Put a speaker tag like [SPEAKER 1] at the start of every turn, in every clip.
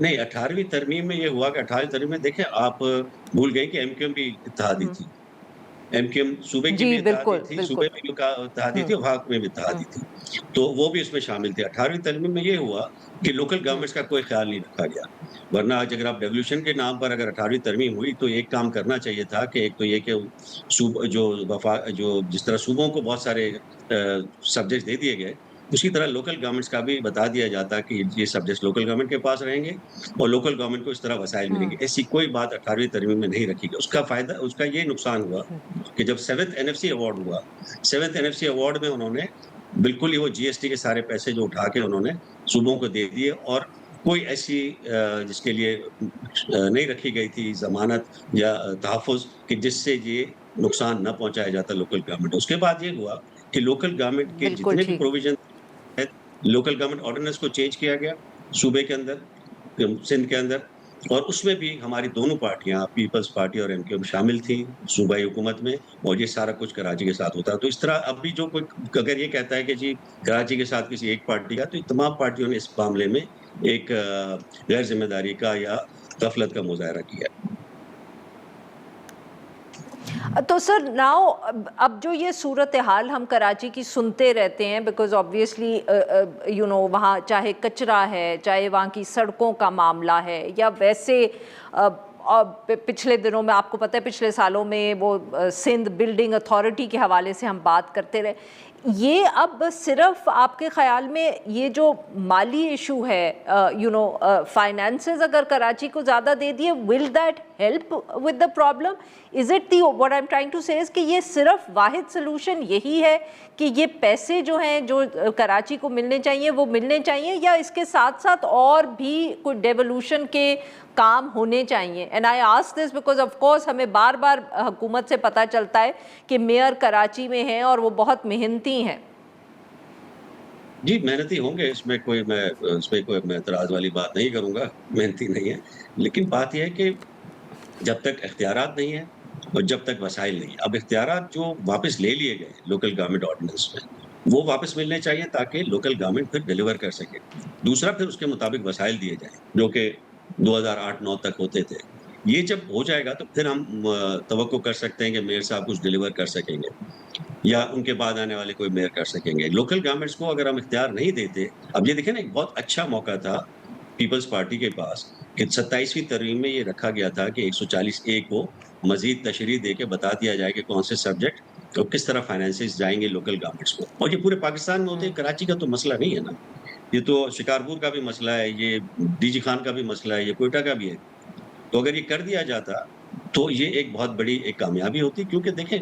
[SPEAKER 1] نہیں 18ویں ترمیم میں یہ ہوا کہ 18ویں ترمیم میں دیکھیں آپ بھول گئے کہ ایم کیو ایم بھی اتحادی
[SPEAKER 2] ہوں،
[SPEAKER 1] تھی۔ ایم کیو ایم صوبے کی
[SPEAKER 2] جی
[SPEAKER 1] بھی اتحادی
[SPEAKER 2] بالکل
[SPEAKER 1] تھی،
[SPEAKER 2] بالکل۔
[SPEAKER 1] صوبے میں بھی کا اتحادی
[SPEAKER 2] ہوں
[SPEAKER 1] تھی اور وفاق میں بھی
[SPEAKER 2] ہوں
[SPEAKER 1] اتحادی تھی۔ تو وہ بھی اس میں شامل تھے۔ 18ویں ترمیم میں یہ ہوا کہ لوکل
[SPEAKER 2] ہوں
[SPEAKER 1] گورنمنٹس کا کوئی خیال نہیں رکھا گیا۔ ورنہ آج اگر آپ ڈیوولوشن کے نام پر اگر 18ویں ترمیم ہوئی تو ایک کام کرنا چاہیے تھا کہ ایک تو یہ کہ جو جس طرح صوبوں کو بہت سارے سبجیکٹس دے دیے گئے، اسی طرح لوکل گورنمنٹس کا بھی بتا دیا جاتا کہ یہ سبجیکٹس لوکل گورنمنٹ کے پاس رہیں گے اور لوکل گورنمنٹ کو اس طرح وسائل ملیں
[SPEAKER 2] ہوں
[SPEAKER 1] گے۔ ایسی کوئی بات 18ویں ترمیم میں نہیں رکھی گئی۔ اس کا فائدہ، اس کا یہ نقصان ہوا کہ جب 7th NFC ایوارڈ ہوا، 7th NFC ایوارڈ میں انہوں نے بالکل ہی وہ جی ایس ٹی کے سارے پیسے جو اٹھا کے انہوں نے صوبوں کو دے دیے اور کوئی ایسی جس کے لیے نہیں رکھی گئی تھی ضمانت یا تحفظ کہ جس سے یہ نقصان نہ پہنچایا جاتا لوکل گورنمنٹ۔ اس کے بعد یہ ہوا کہ لوکل گورنمنٹ کے
[SPEAKER 2] بالکل
[SPEAKER 1] جتنے بھی
[SPEAKER 2] ٹھیک۔
[SPEAKER 1] پروویژن، لوکل گورنمنٹ آرڈیننس کو چینج کیا گیا صوبے کے اندر، سندھ کے اندر، اور اس میں بھی ہماری دونوں پارٹیاں پیپلز پارٹی اور ایم کیو ایم شامل تھیں صوبائی حکومت میں، اور یہ سارا کچھ کراچی کے ساتھ ہوتا ہے۔ تو اس طرح اب بھی جو کوئی اگر یہ کہتا ہے کہ جی کراچی کے ساتھ کسی ایک پارٹی کا، تو یہ تمام پارٹیوں نے اس معاملے میں ایک غیر ذمہ داری کا یا غفلت کا مظاہرہ کیا۔
[SPEAKER 2] تو سر ناؤ اب جو یہ صورتحال ہم کراچی کی سنتے رہتے ہیں، بیکاز آبویسلی وہاں چاہے کچرا ہے، چاہے وہاں کی سڑکوں کا معاملہ ہے، یا ویسے پچھلے دنوں میں آپ کو پتہ ہے پچھلے سالوں میں وہ سندھ بلڈنگ اتھارٹی کے حوالے سے ہم بات کرتے رہے، یہ اب صرف آپ کے خیال میں یہ جو مالی ایشو ہے، فائنانسز اگر کراچی کو زیادہ دے دیے، will that help with the problem? Is it the what I'm trying to say is کہ یہ صرف واحد سلوشن یہی ہے کہ یہ پیسے جو ہیں جو کراچی کو ملنے چاہیے وہ ملنے چاہیے، یا اس کے ساتھ ساتھ اور بھی کوئی ڈیولوشن کے کام ہونے چاہیے؟ And I ask this because of course ہمیں بار بار حکومت سے پتہ چلتا ہے کہ میئر کراچی میں ہیں اور وہ بہت محنتی ہیں۔
[SPEAKER 1] جی محنتی ہوں گے، اس میں کوئی میں اعتراض والی بات نہیں کروں گا، محنتی نہیں ہے، لیکن بات یہ ہے کہ جب تک اختیارات نہیں ہیں اور جب تک وسائل نہیں ہیں، اب اختیارات جو واپس لے لیے گئے لوکل گورنمنٹ آرڈیننس میں وہ واپس ملنے چاہیے تاکہ لوکل گورنمنٹ پھر ڈیلیور کر سکے۔ دوسرا پھر اس کے مطابق وسائل دیے جائیں جو کہ 2008-9 تک ہوتے تھے۔ یہ جب ہو جائے گا تو پھر ہم توقع کر سکتے ہیں کہ میئر صاحب کچھ ڈیلیور کر سکیں گے یا ان کے بعد آنے والے کوئی میئر کر سکیں گے۔ لوکل گورنمنٹس کو اگر ہم اختیار نہیں دیتے، اب یہ دیکھیں نا ایک بہت اچھا موقع تھا پیپلز پارٹی کے پاس کہ 27ویں ترمیم میں یہ رکھا گیا تھا کہ 140A کو مزید تشریح دے کے بتا دیا جائے کہ کون سے سبجیکٹ اور کس طرح فائنانسز جائیں گے لوکل گورنمنٹس کو، اور یہ پورے پاکستان میں ہوتے ہیں، کراچی کا تو مسئلہ نہیں ہے نا، یہ تو شکارپور کا بھی مسئلہ ہے، یہ ڈی جی خان کا بھی مسئلہ ہے، یہ کوئٹہ کا بھی ہے۔ تو اگر یہ کر دیا جاتا تو یہ ایک بہت بڑی ایک کامیابی ہوتی، کیونکہ دیکھیں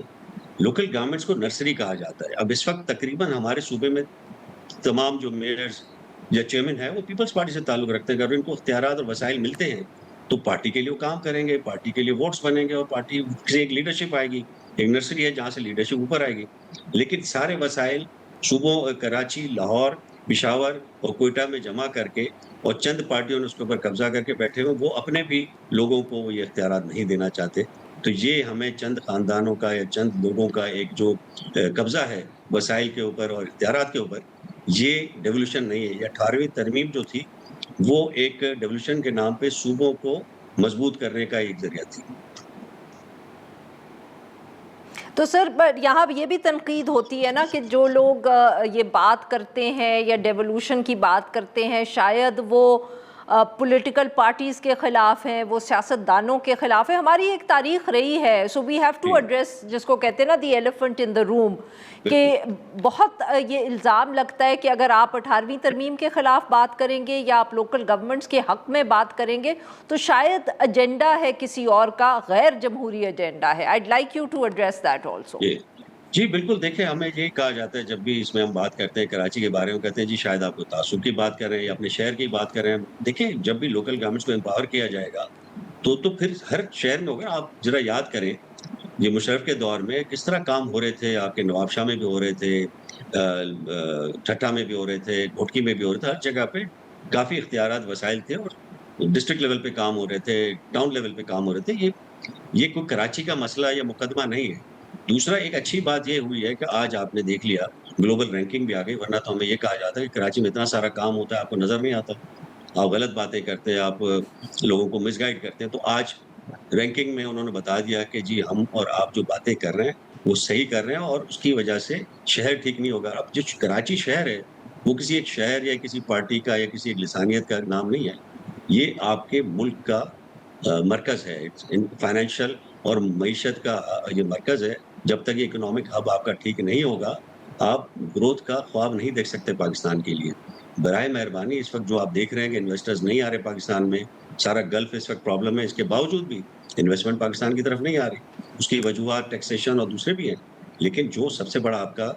[SPEAKER 1] لوکل گورنمنٹس کو نرسری کہا جاتا ہے۔ اب اس وقت تقریباً ہمارے صوبے میں تمام جو میئرز یا چیئرمین ہے وہ پیپلز پارٹی سے تعلق رکھتے ہیں۔ اگر ان کو اختیارات اور وسائل ملتے ہیں تو پارٹی کے لیے وہ کام کریں گے، پارٹی کے لیے ووٹس بنیں گے اور پارٹی سے ایک لیڈرشپ آئے گی، ایک نرسری ہے جہاں سے لیڈرشپ اوپر آئے گی۔ لیکن سارے وسائل صوبوں کراچی، لاہور، پشاور اور کوئٹہ میں جمع کر کے اور چند پارٹیوں نے اس کے اوپر قبضہ کر کے بیٹھے ہوئے، وہ اپنے بھی لوگوں کو یہ اختیارات نہیں دینا چاہتے۔ تو یہ ہمیں چند خاندانوں کا یا چند لوگوں کا ایک جو قبضہ ہے وسائل کے اوپر اور اختیارات کے اوپر، یہ ڈیولوشن نہیں ہے۔ یہ 18ویں ترمیم جو تھی وہ ایک ڈیولوشن کے نام پہ صوبوں کو مضبوط کرنے کا ایک ذریعہ تھی۔
[SPEAKER 2] تو سر یہاں یہ بھی تنقید ہوتی ہے نا کہ جو لوگ یہ بات کرتے ہیں یا ڈیولوشن کی بات کرتے ہیں شاید وہ پولیٹیکل پارٹیز کے خلاف ہیں، وہ سیاستدانوں کے خلاف ہیں۔ ہماری ایک تاریخ رہی ہے، سو وی ہیو ٹو ایڈریس جس کو کہتے ہیں نا دی ایلیفنٹ ان دا روم، کہ بہت یہ الزام لگتا ہے کہ اگر آپ 18ویں ترمیم کے خلاف بات کریں گے یا آپ لوکل گورنمنٹس کے حق میں بات کریں گے تو شاید ایجنڈا ہے کسی اور کا، غیر جمہوری ایجنڈا ہے۔ I'd like you to address that also۔
[SPEAKER 1] جی بالکل، دیکھیں ہمیں یہی کہا جاتا ہے جب بھی اس میں ہم بات کرتے ہیں کراچی کے بارے میں، کہتے ہیں جی شاید آپ کو تعصب کی بات کر رہے ہیں یا اپنے شہر کی بات کر رہے ہیں۔ دیکھیں جب بھی لوکل گورنمنٹس کو امپاور کیا جائے گا تو پھر ہر شہر میں ہوگا۔ آپ ذرا یاد کریں یہ مشرف کے دور میں کس طرح کام ہو رہے تھے، آپ کے نواب شاہ میں بھی ہو رہے تھے، ٹھٹا میں بھی ہو رہے تھے، گھوٹکی میں بھی ہو رہے تھے، ہر جگہ پہ کافی اختیارات وسائل تھے اور ڈسٹرکٹ لیول پہ کام ہو رہے تھے، ٹاؤن لیول پہ کام ہو رہے تھے۔ یہ کوئی کراچی کا مسئلہ یا مقدمہ نہیں ہے۔ دوسرا ایک اچھی بات یہ ہوئی ہے کہ آج آپ نے دیکھ لیا گلوبل رینکنگ بھی آ گئی، ورنہ تو ہمیں یہ کہا جاتا ہے کہ کراچی میں اتنا سارا کام ہوتا ہے آپ کو نظر نہیں آتا۔ آپ غلط باتیں کرتے ہیں، آپ لوگوں کو مس گائڈ کرتے ہیں، تو آج رینکنگ میں انہوں نے بتا دیا کہ جی ہم اور آپ جو باتیں کر رہے ہیں وہ صحیح کر رہے ہیں، اور اس کی وجہ سے شہر ٹھیک نہیں ہوگا۔ اب جو کراچی شہر ہے وہ کسی ایک شہر یا کسی پارٹی کا یا کسی ایک لسانیت کا نام نہیں ہے، یہ آپ کے ملک کا مرکز ہے، فائنینشیل اور معیشت کا یہ مرکز ہے۔ جب تک یہ اکنامک ہب آپ کا ٹھیک نہیں ہوگا، آپ گروتھ کا خواب نہیں دیکھ سکتے پاکستان کے لیے۔ برائے مہربانی اس وقت جو آپ دیکھ رہے ہیں کہ انویسٹرز نہیں آ رہے پاکستان میں، سارا گلف اس وقت پرابلم ہے، اس کے باوجود بھی انویسٹمنٹ پاکستان کی طرف نہیں آ رہی۔ اس کی وجوہات ٹیکسیشن اور دوسرے بھی ہیں، لیکن جو سب سے بڑا آپ کا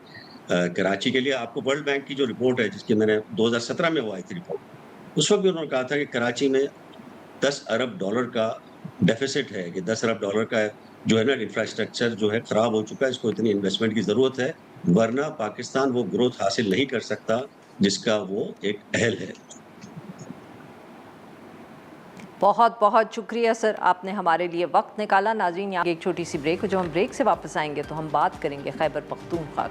[SPEAKER 1] کراچی کے لیے آپ کو ورلڈ بینک کی جو رپورٹ ہے، جس کی میں نے 2017 میں وہ آئی تھی رپورٹ، اس وقت بھی انہوں نے کہا تھا کہ کراچی میں $10 ارب کا ڈیفیسٹ ہے، کہ $10 ارب کا جو ہے نا انفراسٹرکچر جو ہے خراب ہو چکا ہے، اس کو اتنی انویسٹمنٹ کی ضرورت ہے، ورنہ پاکستان وہ گروتھ حاصل نہیں کر سکتا جس کا وہ ایک اہل ہے۔
[SPEAKER 2] بہت بہت شکریہ سر، آپ نے ہمارے لیے وقت نکالا۔ ناظرین، یہاں ایک چھوٹی سی بریک ہو، جو ہم بریک سے واپس آئیں گے تو ہم بات کریں گے خیبر پختونخوا